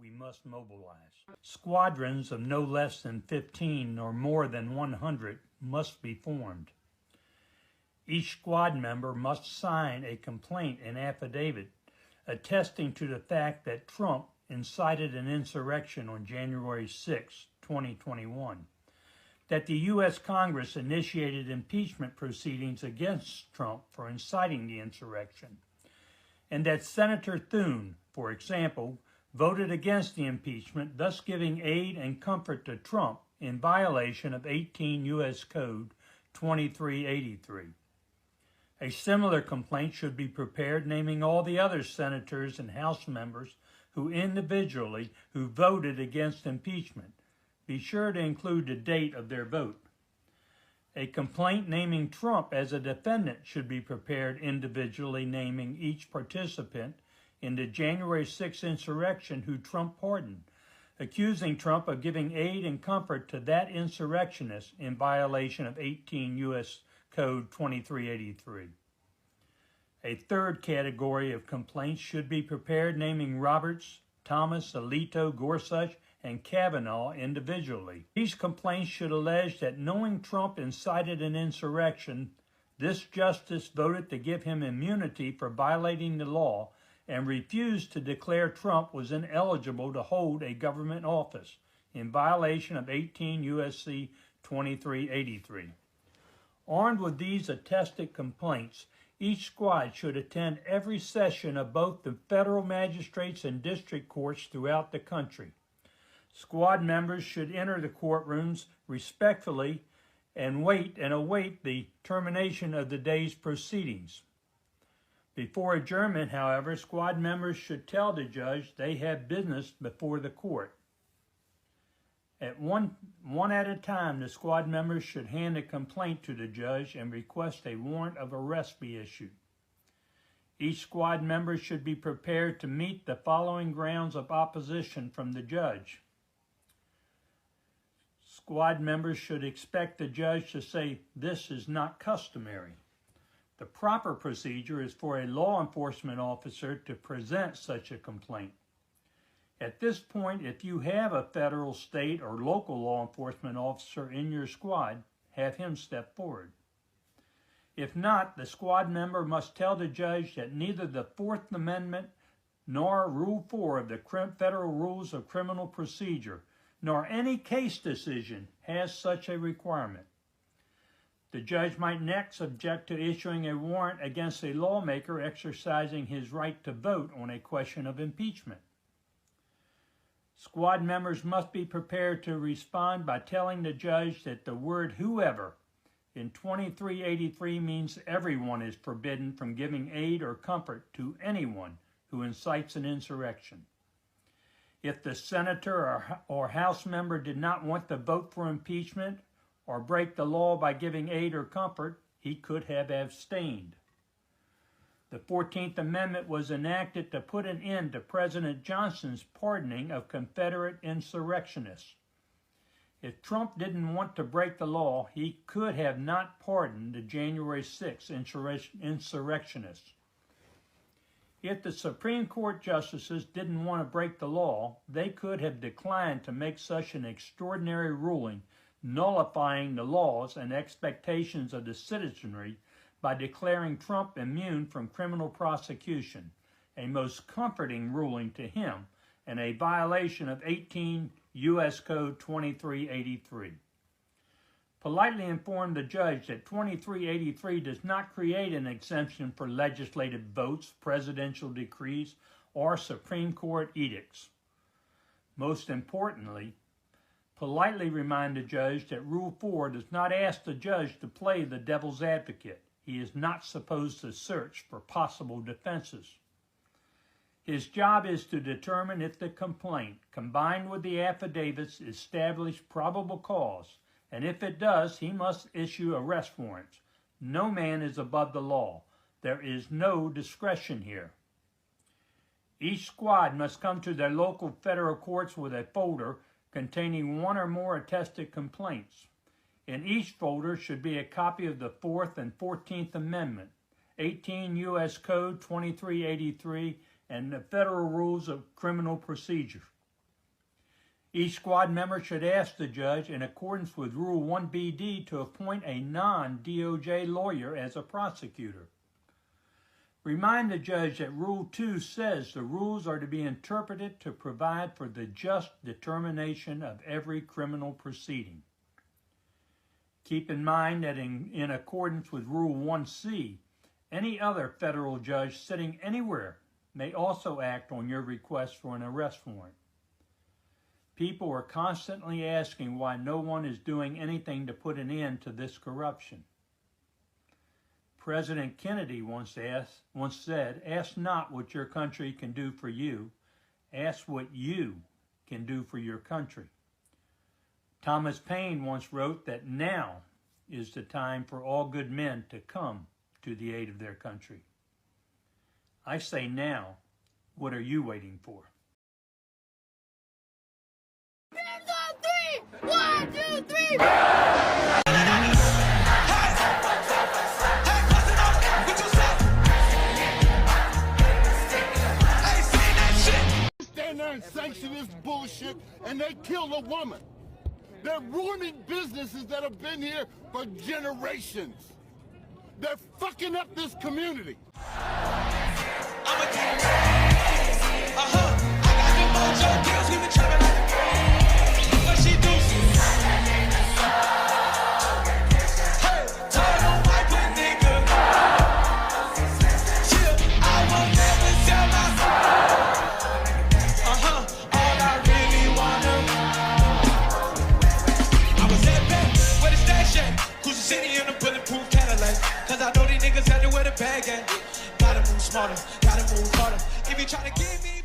we must mobilize. Squadrons of no less than 15 or more than 100 must be formed. Each squad member must sign a complaint and affidavit attesting to the fact that Trump incited an insurrection on January 6, 2021, that the U.S. Congress initiated impeachment proceedings against Trump for inciting the insurrection, and that Senator Thune, for example, voted against the impeachment, thus giving aid and comfort to Trump in violation of 18 U.S. Code 2383. A similar complaint should be prepared naming all the other senators and House members who voted against impeachment. Be sure to include the date of their vote. A complaint naming Trump as a defendant should be prepared individually, naming each participant in the January 6 insurrection who Trump pardoned, accusing Trump of giving aid and comfort to that insurrectionist in violation of 18 U.S. Code 2383. A third category of complaints should be prepared naming Roberts, Thomas, Alito, Gorsuch, and Kavanaugh individually. These complaints should allege that knowing Trump incited an insurrection, this justice voted to give him immunity for violating the law and refused to declare Trump was ineligible to hold a government office in violation of 18 U.S.C. 2383. Armed with these attested complaints, each squad should attend every session of both the federal magistrates and district courts throughout the country. Squad members should enter the courtrooms respectfully and await the termination of the day's proceedings. Before adjournment, however, squad members should tell the judge they have business before the court. At one at a time, the squad members should hand a complaint to the judge and request a warrant of arrest be issued. Each squad member should be prepared to meet the following grounds of opposition from the judge. Squad members should expect the judge to say, "This is not customary." The proper procedure is for a law enforcement officer to present such a complaint. At this point, if you have a federal, state, or local law enforcement officer in your squad, have him step forward. If not, the squad member must tell the judge that neither the Fourth Amendment nor Rule 4 of the Federal Rules of Criminal Procedure nor any case decision has such a requirement. The judge might next object to issuing a warrant against a lawmaker exercising his right to vote on a question of impeachment. Squad members must be prepared to respond by telling the judge that the word whoever in 2383 means everyone is forbidden from giving aid or comfort to anyone who incites an insurrection. If the senator or House member did not want to vote for impeachment or break the law by giving aid or comfort, he could have abstained. The 14th Amendment was enacted to put an end to President Johnson's pardoning of Confederate insurrectionists. If Trump didn't want to break the law, he could have not pardoned the January 6 insurrectionists. If the Supreme Court justices didn't want to break the law, they could have declined to make such an extraordinary ruling, nullifying the laws and expectations of the citizenry by declaring Trump immune from criminal prosecution, a most comforting ruling to him and a violation of 18 U.S. Code 2383. Politely inform the judge that 2383 does not create an exemption for legislative votes, presidential decrees, or Supreme Court edicts. Most importantly, politely remind the judge that Rule 4 does not ask the judge to play the devil's advocate. He is not supposed to search for possible defenses. His job is to determine if the complaint, combined with the affidavits, establish probable cause, and if it does, he must issue arrest warrants. No man is above the law. There is no discretion here. Each squad must come to their local federal courts with a folder containing one or more attested complaints. In each folder should be a copy of the 4th and 14th Amendment, 18 U.S. Code 2383, and the Federal Rules of Criminal Procedure. Each squad member should ask the judge, in accordance with Rule 1BD, to appoint a non-DOJ lawyer as a prosecutor. Remind the judge that Rule 2 says the rules are to be interpreted to provide for the just determination of every criminal proceeding. Keep in mind that in accordance with Rule 1C, any other federal judge sitting anywhere may also act on your request for an arrest warrant. People are constantly asking why no one is doing anything to put an end to this corruption. President Kennedy once said, "Ask not what your country can do for you, ask what you can do for your country." Thomas Paine once wrote that now is the time for all good men to come to the aid of their country. I say now, what are you waiting for? Hands on three! 1, 2, 3! Stand there and sanction this bullshit, and they kill a woman. They're ruining businesses that have been here for generations. They're fucking up this community. I'm a king. I got them mojo deals, we been trapping like the game. What she do? Hey, told on my good nigga. Chill, I will never sell my soul. All I really wanna. I was at back, where the stash at? Cruise the city in a bulletproof Cadillac. Cause I know these niggas had to wear the bag at. Gotta move smarter, gotta move harder. If you try to give me